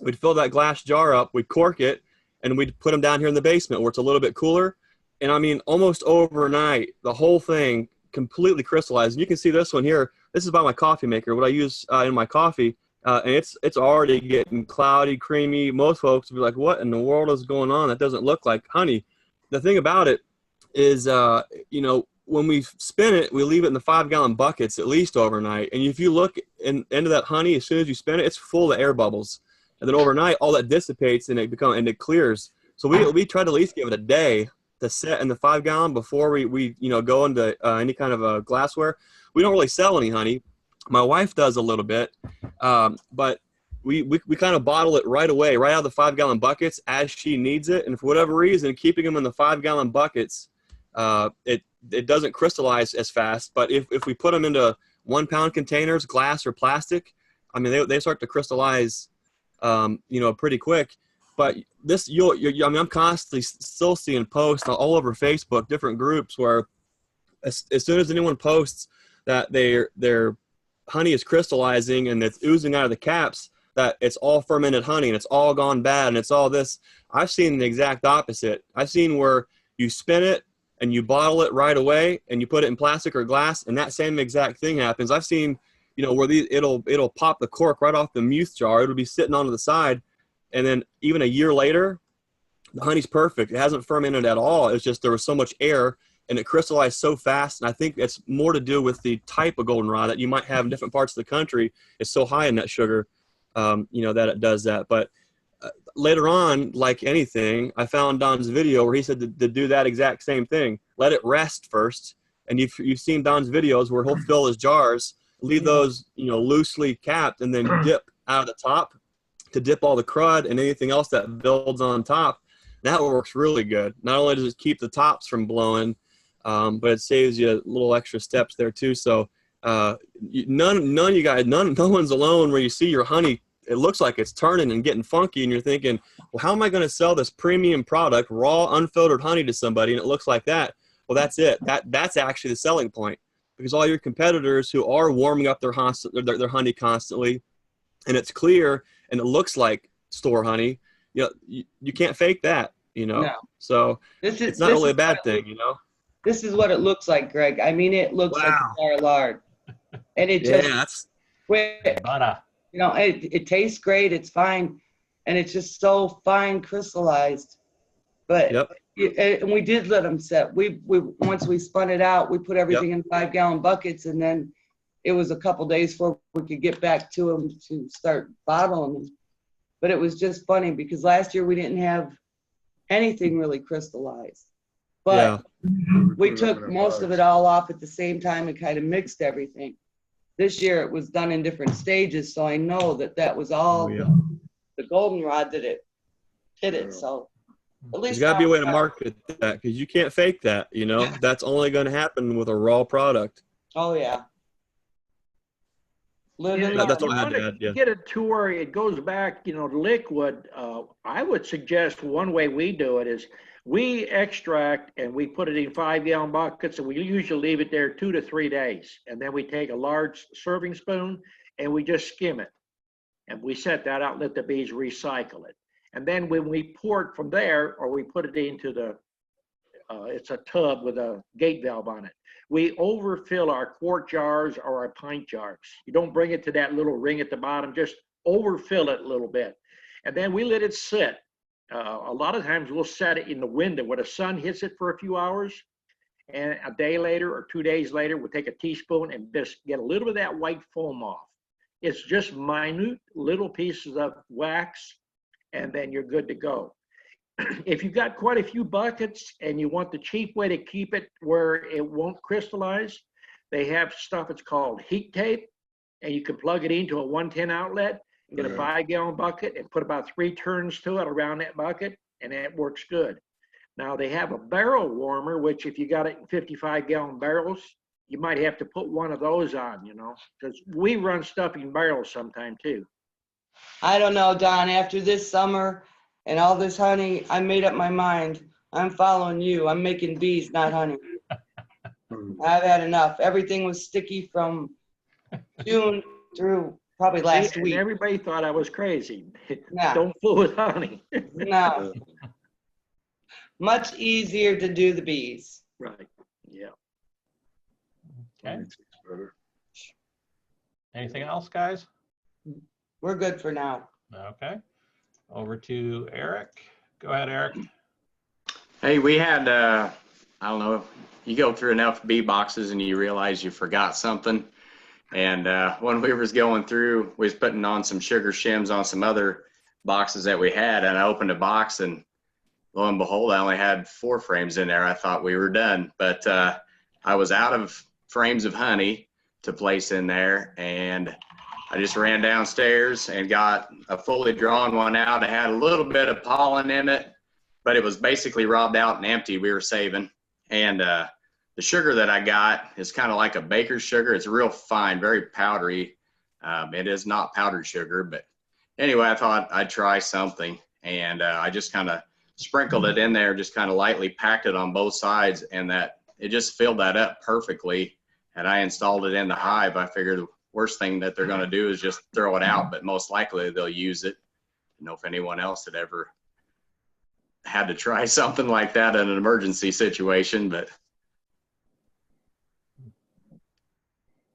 We'd fill that glass jar up. We'd cork it, and we'd put them down here in the basement where it's a little bit cooler. And I mean, almost overnight, the whole thing completely crystallized. And you can see this one here. This is by my coffee maker, what I use in my coffee. And it's already getting cloudy, creamy. Most folks will be like, what in the world is going on? That doesn't look like honey. The thing about it is, you know, when we spin it, we leave it in the 5-gallon buckets at least overnight. And if you look into that honey, as soon as you spin it, it's full of air bubbles. And then overnight, all that dissipates and it clears. So we try to at least give it a day to set in the 5-gallon before we go into any kind of a glassware. We don't really sell any honey. My wife does a little bit, but we kind of bottle it right away, right out of the 5-gallon buckets as she needs it. And for whatever reason, keeping them in the 5-gallon buckets, it doesn't crystallize as fast. But if we put them into 1-pound containers, glass or plastic, I mean, they start to crystallize, pretty quick. But this, I'm constantly still seeing posts all over Facebook, different groups where as soon as anyone posts that their honey is crystallizing and it's oozing out of the caps, that it's all fermented honey and it's all gone bad and it's all this. I've seen the exact opposite. I've seen where you spin it and you bottle it right away and you put it in plastic or glass, and that same exact thing happens. I've seen, where it'll pop the cork right off the muth jar. It'll be sitting onto the side, and then even a year later, the honey's perfect. It hasn't fermented at all. It's just there was so much air and it crystallized so fast. And I think it's more to do with the type of goldenrod that you might have in different parts of the country. It's so high in that sugar, that it does that. But later on, like anything, I found Don's video where he said to do that exact same thing. Let it rest first. And you've seen Don's videos where he'll fill his jars, leave those, loosely capped, and then dip out of the top to dip all the crud and anything else that builds on top. That works really good. Not only does it keep the tops from blowing, but it saves you little extra steps there too. So no one's alone where you see your honey, it looks like it's turning and getting funky, and you're thinking, well, how am I going to sell this premium product, raw, unfiltered honey to somebody, and it looks like that? Well, that's it. That's actually the selling point, because all your competitors who are warming up their honey constantly, and it's clear and it looks like store honey, you can't fake that, No. So it's not really a bad thing, This is what it looks like, Greg. I mean, it looks like sour lard, and it just that's quick. Butter. It tastes great. It's fine, and it's just so fine crystallized. But and we did let them set. We once we spun it out, we put everything in 5-gallon buckets, and then it was a couple days before we could get back to them to start bottling them. But it was just funny because last year we didn't have anything really crystallized. But we took most of it all off at the same time and kind of mixed everything. This year it was done in different stages, so I know that that was all the goldenrod that it hit it. So at least There's got to be a way to market that, because you can't fake that. You know, that's only going to happen with a raw product. Oh yeah. That's all I had to add. Yeah. Get it to where it goes back, you know, liquid. I would suggest one way we do it is we extract and we put it in 5-gallon buckets, and we usually leave it there 2 to 3 days. And then we take a large serving spoon and we just skim it. And we set that out, let the bees recycle it. And then when we pour it from there, or we put it into the, it's a tub with a gate valve on it. We overfill our quart jars or our pint jars. You don't bring it to that little ring at the bottom, just overfill it a little bit. And then we let it sit. A lot of times we'll set it in the window where the sun hits it for a few hours. And a day later or 2 days later, we'll take a teaspoon and just get a little bit of that white foam off. It's just minute little pieces of wax, and then you're good to go. If you've got quite a few buckets and you want the cheap way to keep it where it won't crystallize, they have stuff it's called heat tape, and you can plug it into a 110 outlet, get a 5-gallon bucket and put about 3 turns to it around that bucket, and it works good. Now they have a barrel warmer, which if you got it in 55-gallon barrels, you might have to put one of those on, you know, because we run stuff in barrels sometime too. I don't know, Don, after this summer and all this honey, I made up my mind. I'm following you. I'm making bees, not honey. I've had enough. Everything was sticky from June through probably last week. Everybody thought I was crazy. Yeah. Don't fool with honey. No. Much easier to do the bees. Right. Yeah. Okay. Anything else, guys? We're good for now. Okay. Over to Eric. Go ahead, Eric. Hey, we had, I don't know, you go through enough bee boxes and you realize you forgot something. And when we was going through, we was putting on some sugar shims on some other boxes that we had, and I opened a box and lo and behold, I only had 4 frames in there. I thought we were done, but I was out of frames of honey to place in there, and I just ran downstairs and got a fully drawn one out. It had a little bit of pollen in it, but it was basically robbed out and empty. We were saving. And the sugar that I got is kind of like a baker's sugar. It's real fine, very powdery. It is not powdered sugar, but anyway, I thought I'd try something. And I just kind of sprinkled it in there, just kind of lightly packed it on both sides, and that it just filled that up perfectly. And I installed it in the hive. I figured worst thing that they're going to do is just throw it out, but most likely they'll use it. I don't know if anyone else had ever had to try something like that in an emergency situation, but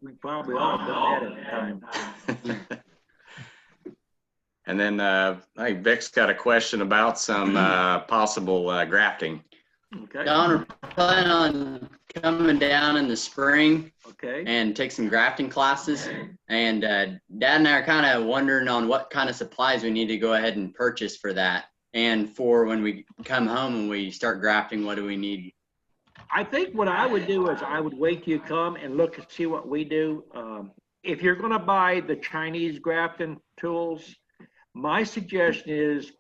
we probably all done that at the time. And then I think Vic's got a question about some possible grafting. Okay. Don, we're planning on coming down in the spring and take some grafting classes. And Dad and I are kind of wondering on what kind of supplies we need to go ahead and purchase for that. And for when we come home and we start grafting, what do we need? I think what I would do is I would wait till you come and look and see what we do. If you're going to buy the Chinese grafting tools, my suggestion is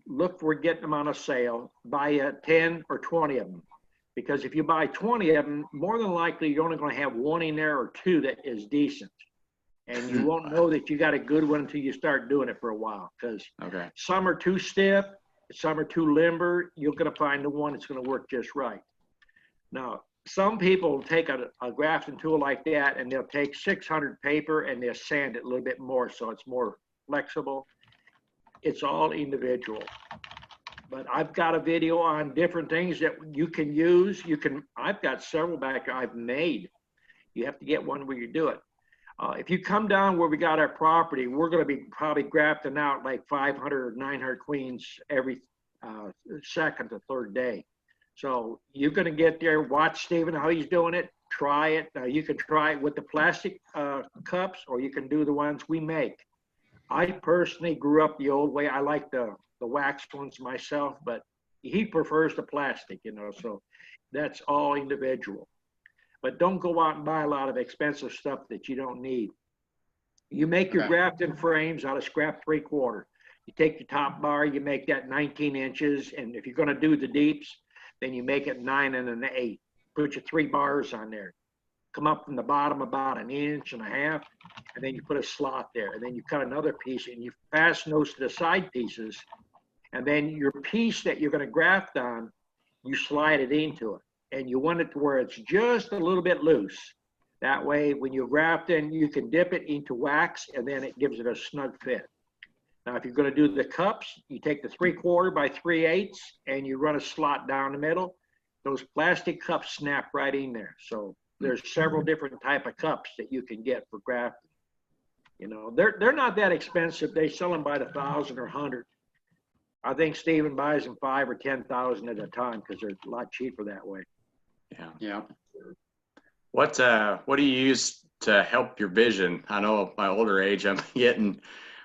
look for getting them on a sale. Buy 10 or 20 of them. Because if you buy 20 of them, more than likely you're only going to have 1 in there or 2 that is decent. And you won't know that you got a good one until you start doing it for a while. Because some are too stiff, some are too limber. You're going to find the one that's going to work just right. Now, some people take a grafting tool like that and they'll take 600 paper and they'll sand it a little bit more so it's more flexible. It's all individual. But I've got a video on different things that you can use. I've got several back there I've made. You have to get one where you do it. If you come down where we got our property, we're going to be probably grafting out like 500 or 900 queens every second to third day. So you're going to get there, watch Stephen how he's doing it, try it. You can try it with the plastic cups, or you can do the ones we make. I personally grew up the old way. I like the wax ones myself, but he prefers the plastic, so that's all individual. But don't go out and buy a lot of expensive stuff that you don't need. You make your grafting frames out of scrap 3/4. You take your top bar, you make that 19 inches, and if you're going to do the deeps, then you make it 9 and an 8. Put your 3 bars on there. Come up from the bottom about 1.5 inches, and then you put a slot there, and then you cut another piece, and you fasten those to the side pieces, and then your piece that you're going to graft on, you slide it into it, and you want it to where it's just a little bit loose. That way, when you graft in, you can dip it into wax, and then it gives it a snug fit. Now, if you're going to do the cups, you take the 3/4 by 3/8, and you run a slot down the middle. Those plastic cups snap right in there. So there's several different type of cups that you can get for grafting. They're not that expensive. They sell them by the 1,000 or 100. I think Steven buys them 5,000 or 10,000 at a time because they're a lot cheaper that way. Yeah. What do you use to help your vision? I know at my older age I'm getting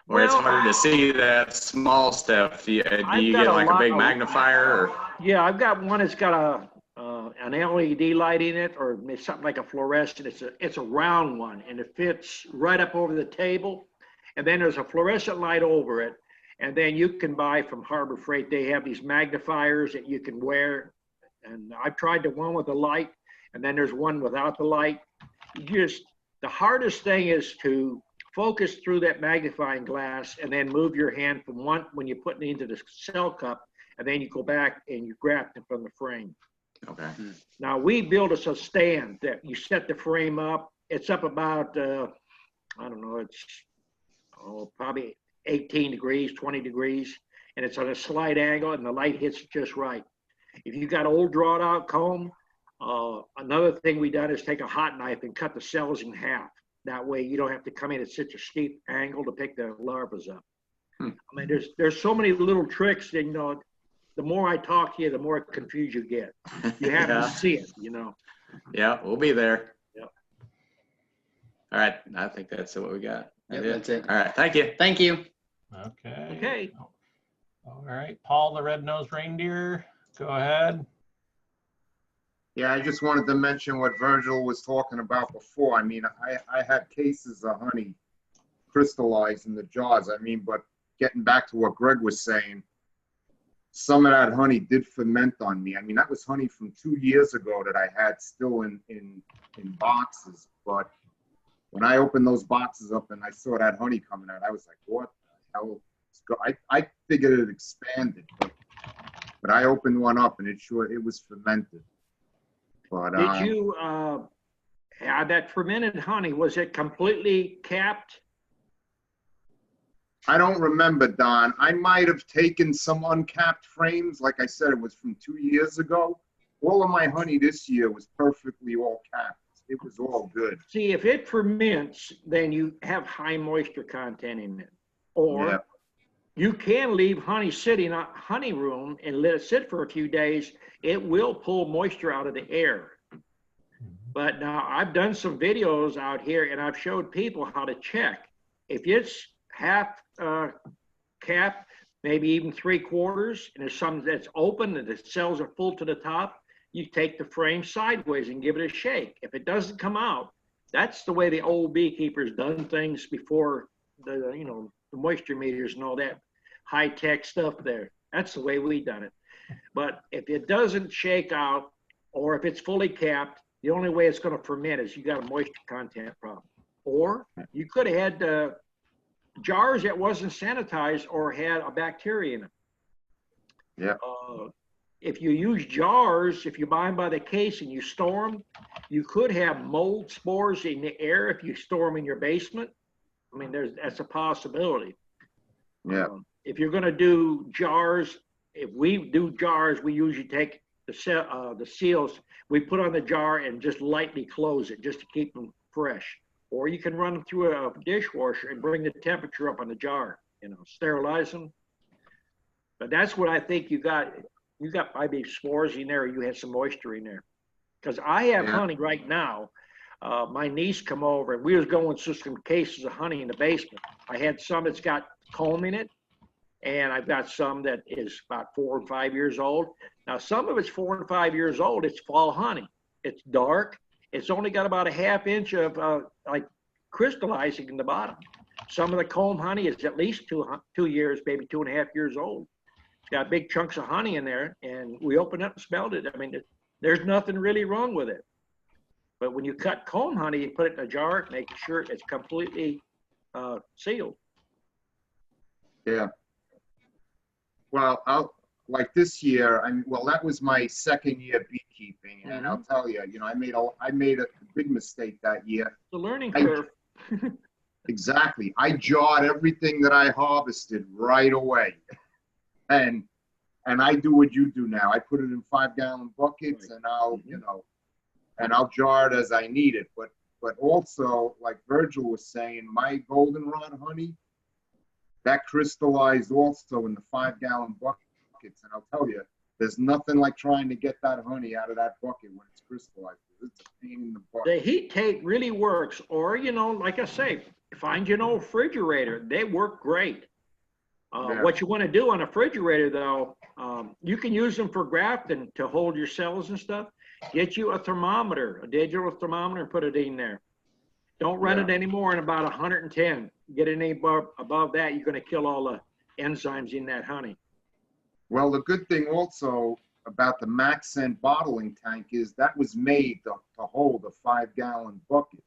where it's harder to see that small stuff. Do you get like a big magnifier? Or? Yeah, I've got one that's got an LED light in it, or something like a fluorescent. It's a round one, and it fits right up over the table. And then there's a fluorescent light over it. And then you can buy from Harbor Freight. They have these magnifiers that you can wear. And I've tried the one with the light, and then there's one without the light. The hardest thing is to focus through that magnifying glass and then move your hand from one when you put it into the cell cup, and then you go back and you graft it from the frame. Okay. Now we build us a stand that you set the frame up. It's up about, I don't know, it's probably 18 degrees, 20 degrees, and it's on a slight angle, and the light hits just right. If you got old drawn out comb, another thing we done is take a hot knife and cut the cells in half. That way you don't have to come in at such a steep angle to pick the larvas up. I mean, there's so many little tricks that, the more I talk to you, the more confused you get. You have to see it, Yeah, we'll be there. Yep. All right, I think that's what we got. Yep, that's it. All right, thank you. Thank you. Okay. All right, Paul, the red-nosed reindeer, go ahead. Yeah, I just wanted to mention what Virgil was talking about before. I mean, I had cases of honey crystallized in the jars. I mean, but getting back to what Greg was saying, some of that honey did ferment on me. I mean, that was honey from 2 years ago that I had still in boxes. But when I opened those boxes up and I saw that honey coming out, I was like, what the hell? I figured it expanded, but I opened one up and it was fermented. But, did you have that fermented honey? Was it completely capped? I don't remember, Don. I might have taken some uncapped frames. Like I said, it was from 2 years ago. All of my honey this year was perfectly all capped. It was all good. See, if it ferments, then you have high moisture content in it. Or you can leave honey sitting in a honey room and let it sit for a few days. It will pull moisture out of the air. But now I've done some videos out here and I've showed people how to check. If it's half cap, maybe even 3/4, and there's some that's open and the cells are full to the top, you take the frame sideways and give it a shake. If it doesn't come out, that's the way the old beekeepers done things before the moisture meters and all that high-tech stuff there. That's the way we done it. But if it doesn't shake out, or if it's fully capped, the only way it's going to ferment is you got a moisture content problem. Or you could have had jars that wasn't sanitized or had a bacteria in them. Yeah. If you use jars, if you buy them by the case and you store them, you could have mold spores in the air if you store them in your basement. I mean, that's a possibility. Yeah. If you're going to do jars, if we do jars, we usually take the seals, we put on the jar and just lightly close it just to keep them fresh. Or you can run them through a dishwasher and bring the temperature up on the jar, sterilize them. But that's what I think you got. You got maybe spores in there, or you had some moisture in there. Because I have honey right now. My niece come over and we was going through some cases of honey in the basement. I had some that's got comb in it, And I've got some that is about 4 and 5 years old. Now, some of it's 4 and 5 years old. It's fall honey. It's dark. It's only got about a ½ inch of like crystallizing in the bottom. Some of the comb honey is at least 2 years, maybe 2.5 years old. It's got big chunks of honey in there, and we opened up and smelled it. I mean, there's nothing really wrong with it. But when you cut comb honey, you put it in a jar, make sure it's completely sealed. Yeah. Well, like this year, well, that was my second year beekeeping, and I'll tell you, I made a big mistake that year. The learning curve. Exactly. I jarred everything that I harvested right away, and I do what you do now. I put it in 5-gallon buckets, and I'll jar it as I need it. But also, like Virgil was saying, my goldenrod honey, that crystallized also in the 5-gallon buckets. And I'll tell you, there's nothing like trying to get that honey out of that bucket when it's crystallized. It's a pain in the butt. The heat tape really works. Or, like I say, find your old refrigerator. They work great. What you want to do on a refrigerator, though, you can use them for grafting to hold your cells and stuff. Get you a thermometer, a digital thermometer, and put it in there. Don't run it anymore in about 110. Get it any above that, you're going to kill all the enzymes in that honey. Well, the good thing also about the MaxScent bottling tank is that was made to hold a 5-gallon bucket.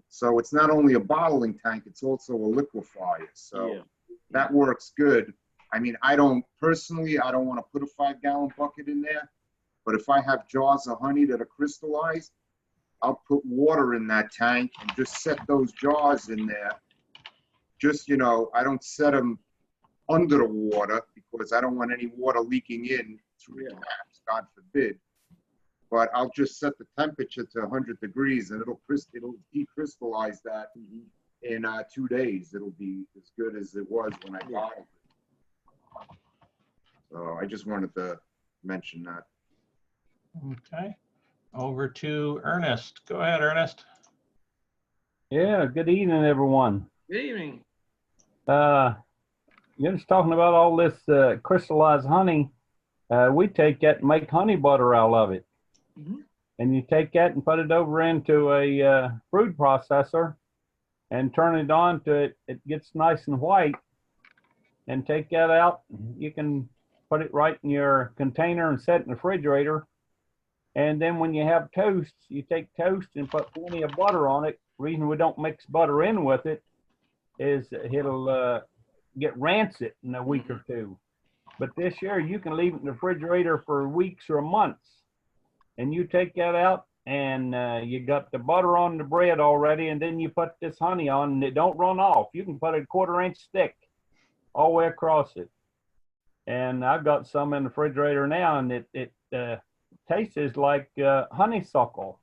So it's not only a bottling tank, it's also a liquefier. So that works good. I mean, I don't want to put a 5-gallon bucket in there, but if I have jars of honey that are crystallized, I'll put water in that tank and just set those jars in there. Just, I don't set them under the water because I don't want any water leaking in through the taps, God forbid. But I'll just set the temperature to 100 degrees and it'll decrystallize that in 2 days. It'll be as good as it was when I bottled it. So I just wanted to mention that. Okay. Over to Ernest. Go ahead, Ernest. Yeah, good evening, everyone. Good evening. You're just talking about all this crystallized honey. We take that and make honey butter out of it. And you take that and put it over into a food processor and turn it on to it gets nice and white. And take that out. You can put it right in your container and set it in the refrigerator. And then when you have toast, you take toast and put plenty of butter on it. The reason we don't mix butter in with it is it'll get rancid in a week or two. But this year you can leave it in the refrigerator for weeks or months. And you take that out and you got the butter on the bread already, and then you put this honey on and it don't run off. You can put a 1/4 inch thick all the way across it. And I've got some in the refrigerator now, and it tastes like honeysuckle.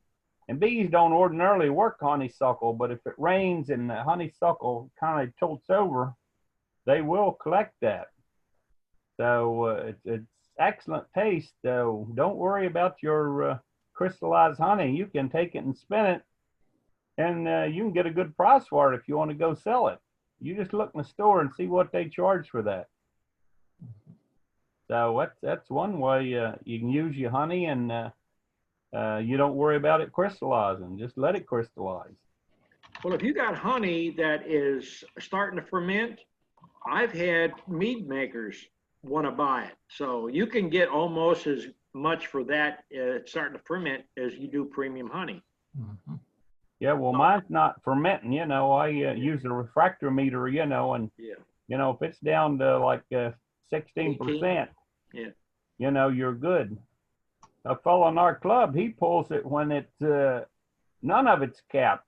And bees don't ordinarily work honeysuckle, but if it rains and the honeysuckle kind of tilts over, they will collect that. So it's excellent taste, though. Don't worry about your crystallized honey. You can take it and spin it, and you can get a good price for it if you want to go sell it. You just look in the store and see what they charge for that. So that's one way you can use your honey, and you don't worry about it crystallizing. Just let it crystallize. Well, if you got honey that is starting to ferment, I've had mead makers want to buy it. So you can get almost as much for that starting to ferment as you do premium honey. Yeah, well, mine's not fermenting. I use a refractometer, and if it's down to like 16%, you're good. A fellow in our club, he pulls it when it's none of it's capped.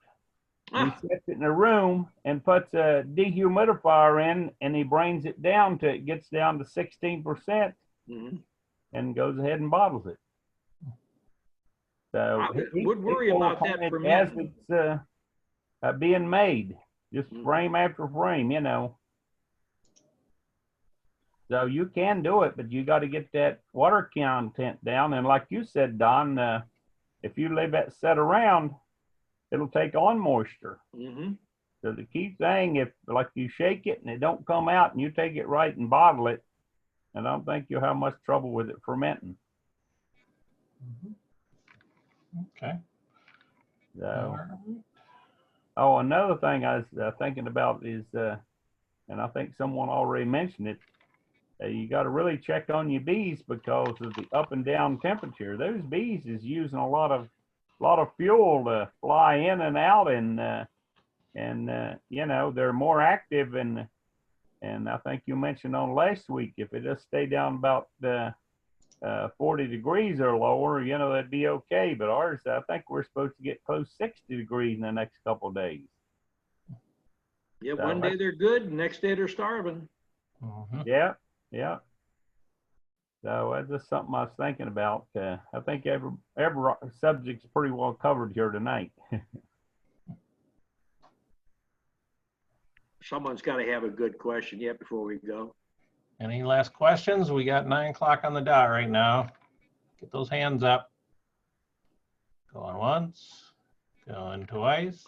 He sets it in a room and puts a dehumidifier in, and he brings it down to it gets down to 16%, and goes ahead and bottles it. So I would worry about that for as it's being made, just frame after frame, So you can do it, but you got to get that water content down. And like you said, Don, if you leave that set around, it'll take on moisture. So the key thing, if like you shake it and it don't come out and you take it right and bottle it, I don't think you'll have much trouble with it fermenting. Okay. So, oh, another thing I was thinking about is, and I think someone already mentioned it, you got to really check on your bees because of the up and down temperature. Those bees is using a lot of fuel to fly in and out, and you know, they're more active, and I think you mentioned on last week, if it just stay down about 40 degrees or lower, you know, that'd be okay. But ours, I think we're supposed to get close 60 degrees in the next couple of days. Yeah, So one day they're good, the next day they're starving. Yeah, yeah. So that's just something I was thinking about. I think every subject's pretty well covered here tonight. Someone's got to have a good question yet before we go. Any last questions? We got 9 o'clock on the dot right now. Get those hands up. Going once, going twice.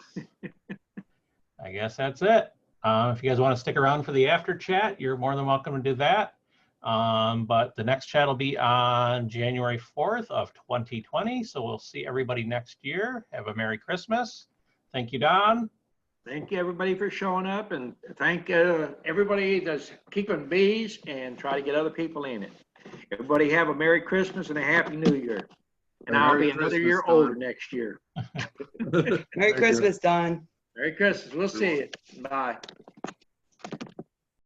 I guess that's it. If you guys want to stick around for the after chat, you're more than welcome to do that. But the next chat will be on January 4th of 2020. So we'll see everybody next year. Have a Merry Christmas. Thank you, Don. Thank you, everybody, for showing up, and thank everybody that's keeping bees and try to get other people in it. Everybody have a Merry Christmas and a Happy New Year. And I'll be another year older next year. Merry Christmas, Don. Merry Christmas. We'll see you. Bye.